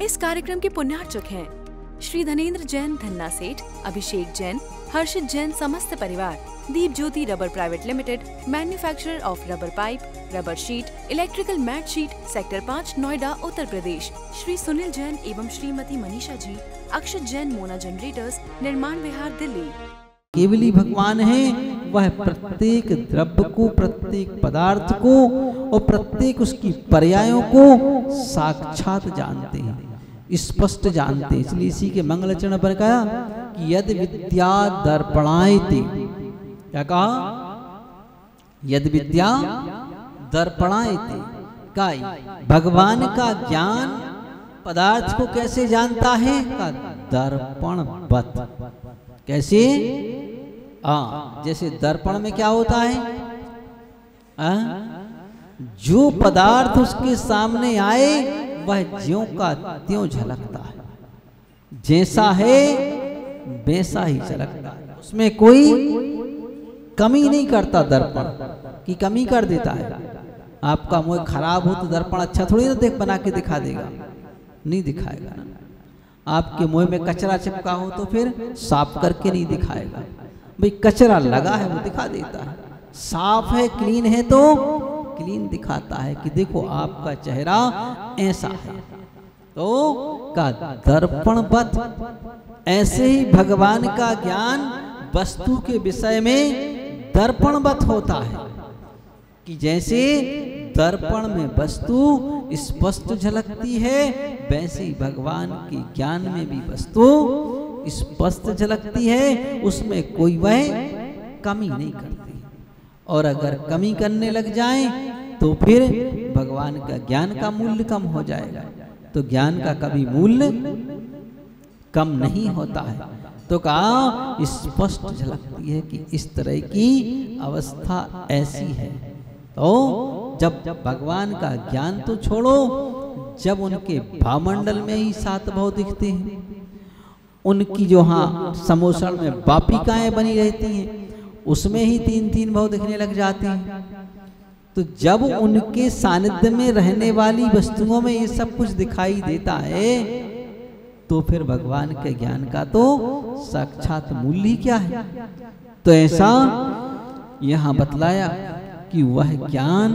इस कार्यक्रम के पुण्यार्चक हैं श्री धनेन्द्र जैन, धन्ना सेठ, अभिषेक जैन, हर्षित जैन, समस्त परिवार, Deep Jyoti rubber private limited, manufacturer of rubber pipe, rubber sheet, electrical mat sheet, sector 5, Noida, Uttar Pradesh. Shri Sunil Jain एवं श्रीमती मनीषा जी, अक्षत जैन, मोना जनरेटर्स, निर्माण विहार, दिल्ली। केवली भगवान है, वह प्रत्येक द्रव्य को, प्रत्येक पदार्थ को और प्रत्येक उसकी पर्यायों को साक्षात जानते हैं, स्पष्ट जानते हैं। इसलिए इसी के मंगलचरण पर कहा कि यद विद्या दर्पणायते, क्या कहा? यद विद्या दर्पणायते, का भगवान का ज्ञान पदार्थ को कैसे जानता है? का दर्पणवत। कैसे? जैसे दर्पण में क्या होता है? जो पदार्थ उसके सामने आए वह ज्यों का त्यों झलकता है, जैसा है वैसा ही झलकता है, उसमें कोई कमी नहीं करता। दर्पण की कमी कर देता है। आपका मुंह खराब हो तो दर्पण अच्छा थोड़ी ना देख बना के दिखा देगा, नहीं दिखाएगा ना। आपके मुंह में कचरा चिपका हो तो फिर साफ करके नहीं दिखाएगा। भाई कचरा लगा है वो दिखा देता है, साफ है, क्लीन है तो क्लीन दिखाता है कि देखो आपका चेहरा ऐसा है। तो का दर्पणवत, ऐसे ही भगवान का ज्ञान वस्तु के विषय में दर्पणवत होता है कि जैसे दर्पण में वस्तु स्पष्ट झलकती है, वैसे ही भगवान के ज्ञान में भी वस्तु स्पष्ट झलकती है, उसमें कोई वह कमी नहीं करती। और अगर कमी करने लग जाए तो फिर भगवान का ज्ञान का मूल्य कम हो जाएगा। तो ज्ञान का कभी मूल्य कम नहीं होता है। तो कहा स्पष्ट झलकती है कि इस तरह की अवस्था ऐसी है। तो जब भगवान का ज्ञान तो छोड़ो, जब उनके भावमंडल में ही 7 भाव दिखते हैं, उनकी जो समोषण में वापिकाएं बनी रहती हैं उसमें ही 3-3 भाव दिखने लग जाते हैं। तो जब उनके सानिध्य में रहने वाली वस्तुओं में ये सब कुछ दिखाई देता है तो फिर भगवान के ज्ञान का तो साक्षात मूल्य ही क्या है। तो ऐसा यहाँ बतलाया कि वह ज्ञान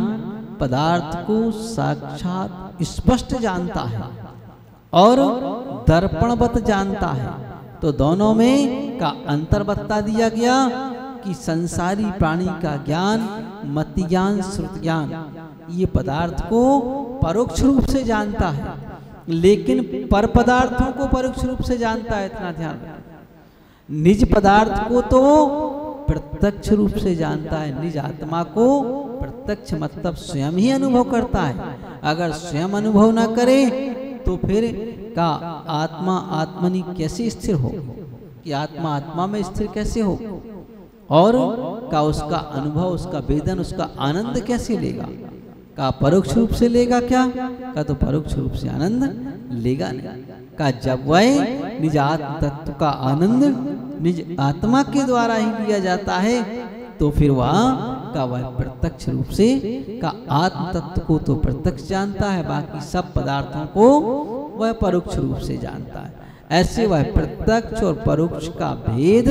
पदार्थ को साक्षात स्पष्ट जानता है और दर्पणवत जानता है। तो दोनों में का अंतर बता दिया गया कि संसारी प्राणी का ज्ञान, मति ज्ञान, श्रुति ज्ञान, ये पदार्थ को परोक्ष रूप से जानता है, लेकिन पर पदार्थों को परोक्ष रूप से जानता है। इतना ध्यान, निज पदार्थ को तो प्रत्यक्ष रूप से जानता है, निज आत्मा को प्रत्यक्ष मतलब स्वयं ही अनुभव करता है। अगर स्वयं अनुभव ना करे तो फिर का आत्मा आत्मनि कैसे स्थिर हो, कि आत्मा आत्मा में स्थिर कैसे हो, और का उसका अनुभव, उसका वेदन, उसका आनंद कैसे लेगा? का परोक्ष रूप से लेगा क्या? का तो परोक्ष रूप से आनंद लेगा नहीं। का जब वह निज आत्म तत्व का आनंद निज आत्मा के द्वारा ही लिया जाता है तो फिर वह प्रत्यक्ष रूप से का आत्म तत्व को तो प्रत्यक्ष जानता है, बाकी सब पदार्थों को वह परोक्ष रूप से जानता है। ऐसे वह प्रत्यक्ष और परोक्ष का भेद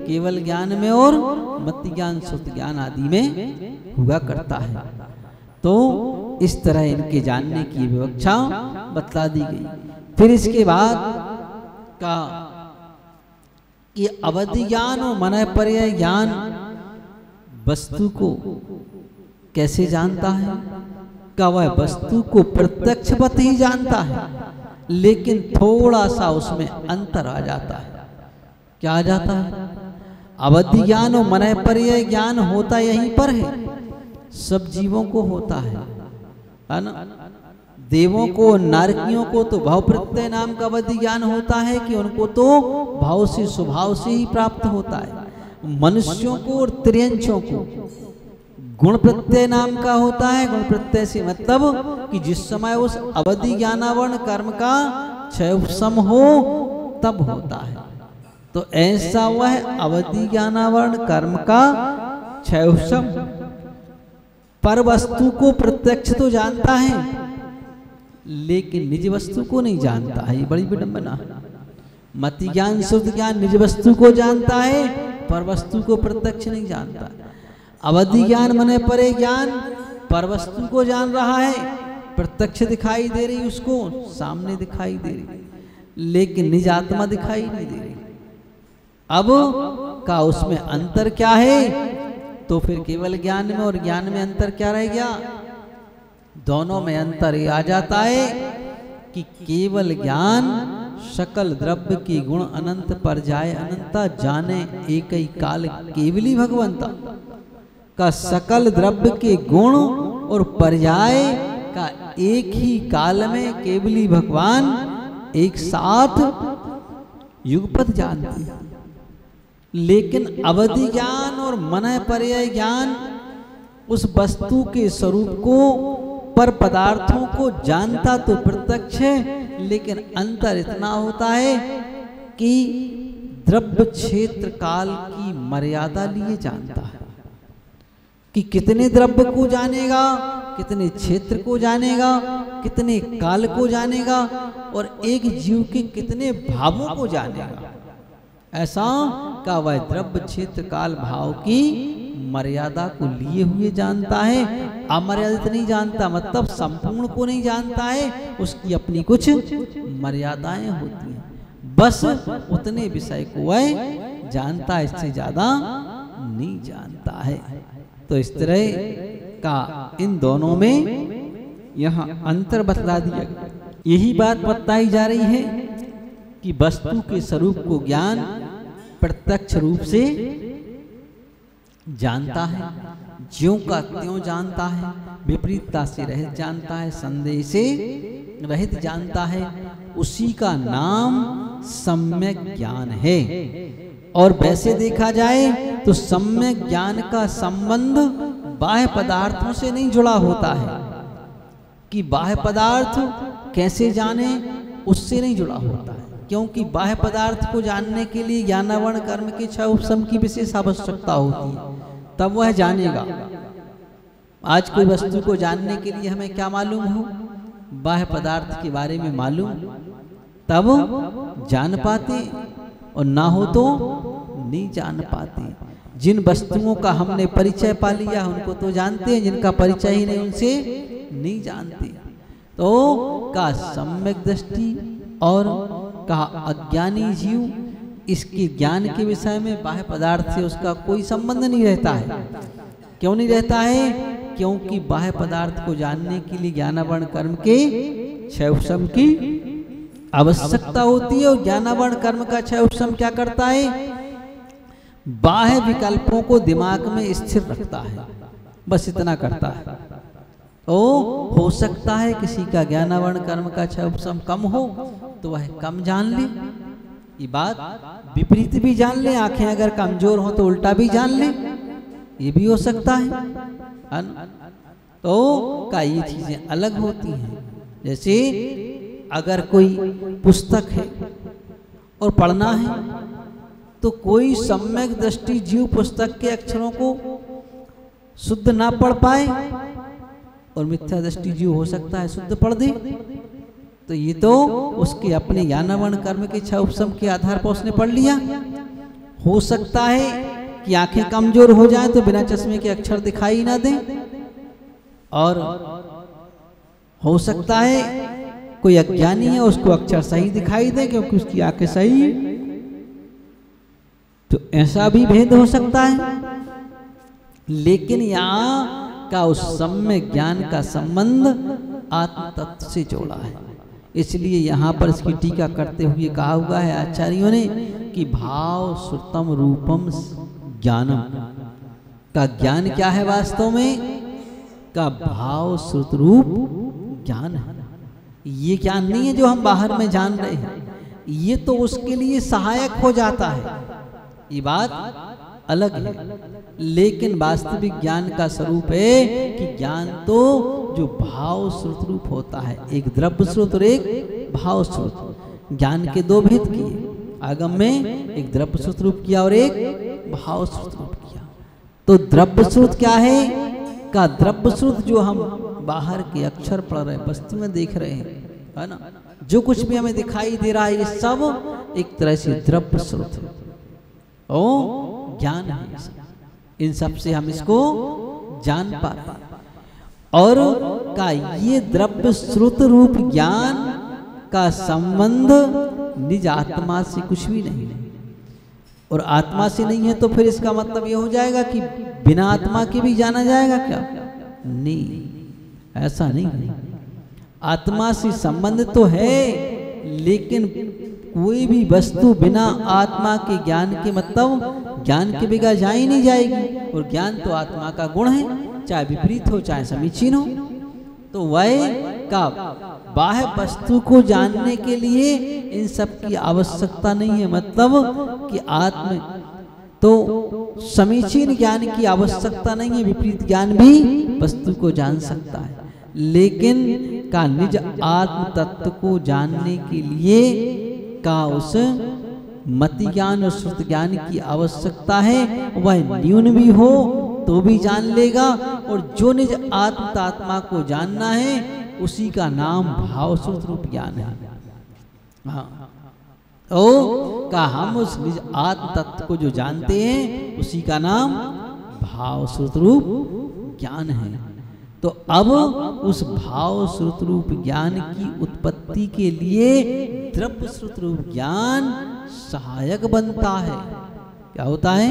केवल ज्ञान में और मति ज्ञान, श्रुति ज्ञान आदि में हुआ करता है। तो इस तरह इनके जानने की विवक्षा बतला दी गई। फिर इसके बाद का कि अवधि ज्ञान और मन पर्याय ज्ञान वस्तु को कैसे जानता है? का वह वस्तु को प्रत्यक्षवत ही जानता है, लेकिन थोड़ा सा उसमें अंतर आ जाता है। क्या आ जाता है? अवधि ज्ञान और मन पर्याय ज्ञान होता यहीं पर है, सब जीवों को होता है ना। देवों को, नारकियों को तो भाव प्रत्यय नाम का अवधि ज्ञान होता है कि उनको तो भाव से, स्वभाव से ही प्राप्त होता है। मनुष्यों को और त्रियंशों को गुण प्रत्यय नाम का होता है। गुण प्रत्यय से मतलब कि जिस समय उस अवधि ज्ञानावरण कर्म का क्षय उपशम हो तब होता है। तो ऐसा वह अवधि ज्ञानावरण कर्म का क्षय उपशम पर वस्तु को प्रत्यक्ष तो जानता है, लेकिन निज वस्तु को नहीं जानता है। ये बड़ी विडंबना है। मति ज्ञान शुद्ध ज्ञान निज वस्तु को जानता है, पर वस्तु को प्रत्यक्ष नहीं जानता। अवधि ज्ञान मने परे ज्ञान पर वस्तु को जान रहा है, प्रत्यक्ष दिखाई दे रही उसको, सामने दिखाई दे रही, लेकिन निज आत्मा दिखाई नहीं दे रही। अब का उसमें अंतर क्या है? तो फिर केवल ज्ञान में और ज्ञान में अंतर क्या रह गया? दोनों में अंतर ये आ जाता है कि केवल ज्ञान सकल द्रव्य की गुण अनंत पर जाए अनंता जाने एक ही काल केवली भगवंता का सकल द्रव्य के गुण और पर्याय का एक ही काल में केवली भगवान एक साथ युगपत जानते हैं। लेकिन अवधि ज्ञान और मनः पर्याय ज्ञान उस वस्तु के स्वरूप को पर पदार्थों को जानता तो प्रत्यक्ष है, लेकिन अंतर इतना होता है कि द्रव्य क्षेत्र काल की मर्यादा लिए जानता है कि कितने द्रव्य को जानेगा, कितने क्षेत्र को जानेगा, कितने काल को जानेगा और एक जीव के कितने भावों को जानेगा। ऐसा का वह द्रव्य क्षेत्र काल भाव की मर्यादा को लिए हुए जानता है, अमर्यादित नहीं जानता, मतलब संपूर्ण को नहीं जानता है, उसकी अपनी कुछ मर्यादाएं होती हैं, बस उतने विषय को वह जानता है, इससे ज्यादा नहीं जानता है। तो इस तरह का इन दोनों में यहाँ अंतर बतला दिया। यही बात बताई जा रही है कि वस्तु के स्वरूप को ज्ञान प्रत्यक्ष रूप से जानता है, ज्यों का त्यों जानता है, विपरीतता से रहित जानता है, संदेह से रहित जानता है, उसी का नाम सम्यक ज्ञान है। और वैसे देखा जाए तो सम्यक ज्ञान का संबंध बाह्य पदार्थों से नहीं जुड़ा होता है कि बाह्य पदार्थ कैसे जाने, उससे नहीं जुड़ा होता है, क्योंकि बाह्य पदार्थ को जानने के लिए ज्ञानावरण कर्म के छह उपशम की विशेष आवश्यकता होती है, तब वह जानेगा। आज कोई वस्तु को जानने के लिए हमें क्या मालूम हो? बाह्य पदार्थ के बारे में मालूम, तब जान पाते, और ना हो तो नहीं जान पाते। जिन वस्तुओं का हमने परिचय पा लिया उनको तो जानते हैं, जिनका परिचय ही नहीं उनसे नहीं जानते। तो का सम्यक दृष्टि और का अज्ञानी जीव इसके ज्ञान के विषय में बाह्य पदार्थ से उसका कोई संबंध नहीं रहता है। क्यों नहीं रहता है? क्योंकि बाह्य पदार्थ को जानने के लिए ज्ञानावरण कर्म के छह उपशम की आवश्यकता होती है, और ज्ञानावरण कर्म का छह उपशम क्या करता है? बाह्य विकल्पों को दिमाग में स्थिर रखता है, बस इतना करता है। तो हो सकता है किसी का ज्ञानावरण कर्म का छह उपशम कम हो तो वह कम जान ले, ये बात विपरीत भी जान ले, आंखें अगर कमजोर हो तो उल्टा भी जान ले, ये भी हो सकता है। तो का ये चीजें अलग होती हैं। जैसे अगर कोई पुस्तक है और पढ़ना है तो कोई सम्यक दृष्टि जीव पुस्तक के अक्षरों को शुद्ध ना पढ़ पाए, और मिथ्या दृष्टि जीव हो सकता है शुद्ध पढ़ दे, तो ये तो उसके अपने ज्ञानावरण कर्म के छह उपशम के आधार पर उसने पढ़ लिया। हो सकता है कि आंखें कमजोर हो जाए तो बिना चश्मे के अक्षर दिखाई ना दें, और हो सकता है कोई अज्ञानी है उसको अक्षर सही दिखाई दे क्योंकि उसकी आंखें सही है, तो ऐसा भी भेद हो सकता है। लेकिन यहाँ का उस सम्यक ज्ञान का संबंध आत्म तत्व से जोड़ा है, इसलिए यहाँ पर इसकी टीका करते हुए कहा हुआ है आचार्यों ने कि भाव श्रुतम रूपम ज्ञानम का ज्ञान क्या है? वास्तव में का भाव श्रुत रूप ज्ञान है। ये ज्ञान नहीं है जो हम बाहर में जान रहे हैं, ये तो उसके लिए सहायक हो जाता है, ये बात अलग है। लेकिन वास्तविक ज्ञान का स्वरूप है कि ज्ञान तो जो भाव श्रुत रूप होता है, एक द्रव्य श्रुत और एक भाव श्रुत। ज्ञान के दो भेद किए, आगम में एक द्रव्य श्रुत रूप किया और एक भाव श्रुत रूप किया। तो द्रव्य श्रुत क्या है? का द्रव्य श्रुत जो हम बाहर के अक्षर पढ़ रहे, वस्तु में देख रहे हैं, है ना। जो कुछ भी हमें दिखाई दे रहा है ये सब एक तरह से द्रव्य स्रोत है, ओ ज्ञान है। इन सब से हम इसको जान पा रहे हैं। और का ये द्रव्य स्रोत रूप ज्ञान का संबंध निज आत्मा से कुछ भी नहीं है। और आत्मा से नहीं है तो फिर इसका मतलब ये हो जाएगा कि बिना आत्मा के भी जाना जाएगा क्या? नहीं, ऐसा नहीं है। आत्मा से संबंध तो है, लेकिन कोई भी वस्तु बिना आत्मा के ज्ञान के मतलब ज्ञान के बिना जा ही नहीं जाएगी। और ज्ञान तो आत्मा का गुण है, चाहे विपरीत हो चाहे समीचीन हो। तो वह का बाह्य वस्तु को जानने के लिए इन सब की आवश्यकता नहीं है। मतलब कि आत्म तो समीचीन ज्ञान की आवश्यकता नहीं है, विपरीत ज्ञान भी वस्तु को जान सकता है। लेकिन का निज आत्म तत्व को जानने के लिए का उस मति ज्ञान और श्रुत ज्ञान की आवश्यकता है। वह न्यून भी हो तो भी जान लेगा। और जो निज आत्मा को जानना है उसी का नाम भाव श्रुत रूप ज्ञान है। हाँ, तो का हम उस निज आत्म तत्व को जो जानते हैं उसी का नाम भाव श्रुत रूप ज्ञान है। तो अब उस भाव श्रुत रूप ज्ञान की उत्पत्ति के लिए द्रव्य श्रुत रूप ज्ञान सहायक बनता है। क्या होता है?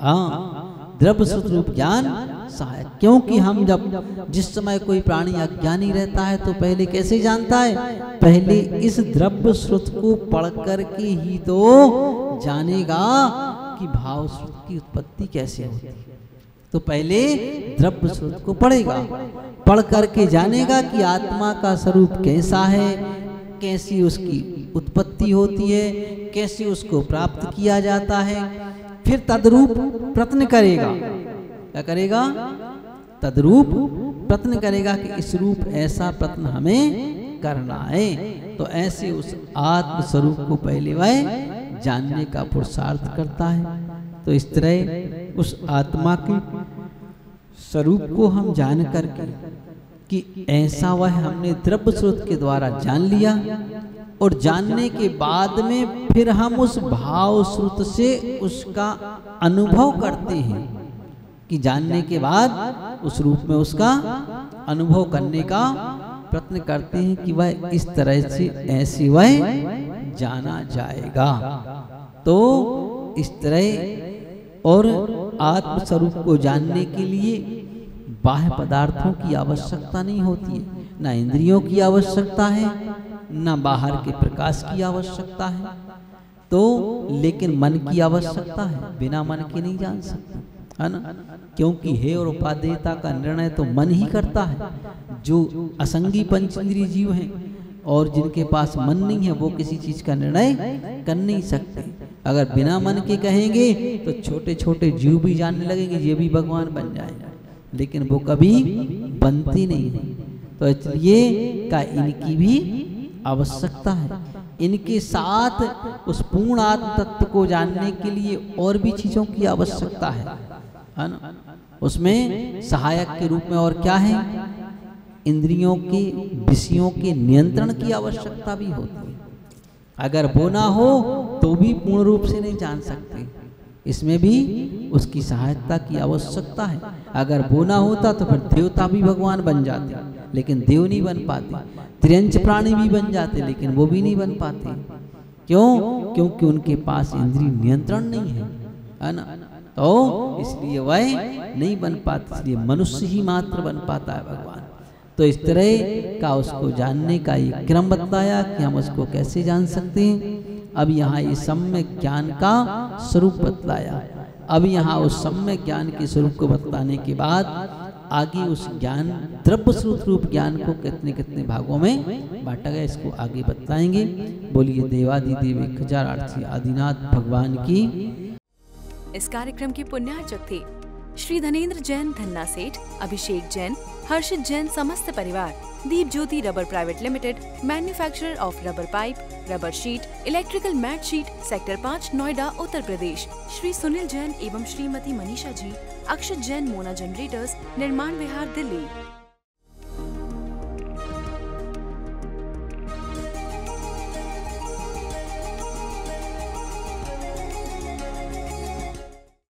हाँ, द्रव्य श्रुत रूप ज्ञान सहायक। क्योंकि हम जब जिस समय कोई प्राणी अज्ञानी रहता है तो पहले कैसे जानता है? पहले इस द्रव्य श्रुत को पढ़ करके ही तो जानेगा कि भाव श्रुत की उत्पत्ति कैसे होती है। तो पहले द्रव्य स्रोत को पढ़ेगा, पढ़ करके जानेगा कि आत्मा का स्वरूप कैसा है, कैसी उसकी उत्पत्ति होती है, कैसे उसको प्राप्त किया जाता है। फिर तद्रूप प्रयत्न करेगा। क्या करेगा? तद्रूप प्रयत्न करेगा कि इस रूप ऐसा प्रयत्न हमें करना है। तो ऐसे उस आत्म स्वरूप को पहले वह जानने का पुरुषार्थ करता है। तो इस तरह उस आत्मा के स्वरूप को हम जान करके कि ऐसा वह हमने द्रव्य स्रोत के द्वारा जान लिया। और जानने के बाद में फिर हम उस भाव स्रोत से उसका अनुभव करते हैं कि जानने के बाद उस रूप में उसका अनुभव करने का प्रयत्न करते हैं कि वह इस तरह से ऐसे वह जाना जाएगा। तो इस तरह और आत्म स्वरूप को जानने के लिए बाह्य पदार्थों की आवश्यकता नहीं होती है, ना इंद्रियों की आवश्यकता है, ना बाहर के प्रकाश की आवश्यकता है। तो लेकिन मन की आवश्यकता है, बिना मन के नहीं जान सकते, है ना। क्योंकि हे और उपादेयता का निर्णय तो मन ही करता है। जो असंगी पंचेंद्रिय जीव हैं और जिनके पास मन नहीं है वो किसी चीज का निर्णय कर नहीं सकते। अगर बिना मन के कहेंगे तो छोटे छोटे जीव भी जानने लगेंगे ये भी भगवान बन जाएगा, लेकिन वो कभी बनती नहीं है। तो इसलिए का इनकी भी आवश्यकता है। इनके साथ उस पूर्ण आत्म तत्व को जानने के लिए और भी चीजों की आवश्यकता है ना। उसमें सहायक के रूप में और क्या है? इंद्रियों के विषयों के नियंत्रण की आवश्यकता भी होती है। अगर वो ना हो तो भी पूर्ण रूप से नहीं जान सकते, इसमें भी उसकी सहायता की आवश्यकता है। अगर वो ना होता तो फिर देवता भी भगवान बन जाते, लेकिन देव नहीं बन पाते। त्रियंच प्राणी भी बन जाते, लेकिन वो भी नहीं बन पाते। क्यों? क्योंकि उनके पास इंद्रिय नियंत्रण नहीं है ना। तो इसलिए वह नहीं बन पाते, इसलिए मनुष्य ही मात्र बन पाता है भगवान। तो इस तरह का उसको जानने का ये क्रम बताया कि हम उसको कैसे जान सकते हैं। अब यहाँ ये सम्यक ज्ञान का स्वरूप बतलाया। अब यहाँ उस सम्यक ज्ञान के स्वरूप को बतलाने के बाद आगे उस ज्ञान द्रव्य स्रोत रूप ज्ञान को कितने कितने भागों में बांटा गया इसको आगे बताएंगे। बोलिए देवादिदेव 1008 आदिनाथ भगवान की। इस कार्यक्रम के पुण्यार्चक थे श्री धनेन्द्र जैन धन्ना सेठ, अभिषेक जैन, हर्षित जैन समस्त परिवार। Deep Jyoti rubber private limited, manufacturer of rubber pipe, rubber sheet, electrical mat sheet, sector 5 Noida Uttar Pradesh. Shri Sunil Jain एवं श्रीमती मनीषा जी, अक्षत जैन मोना जनरेटर्स, निर्माण विहार दिल्ली।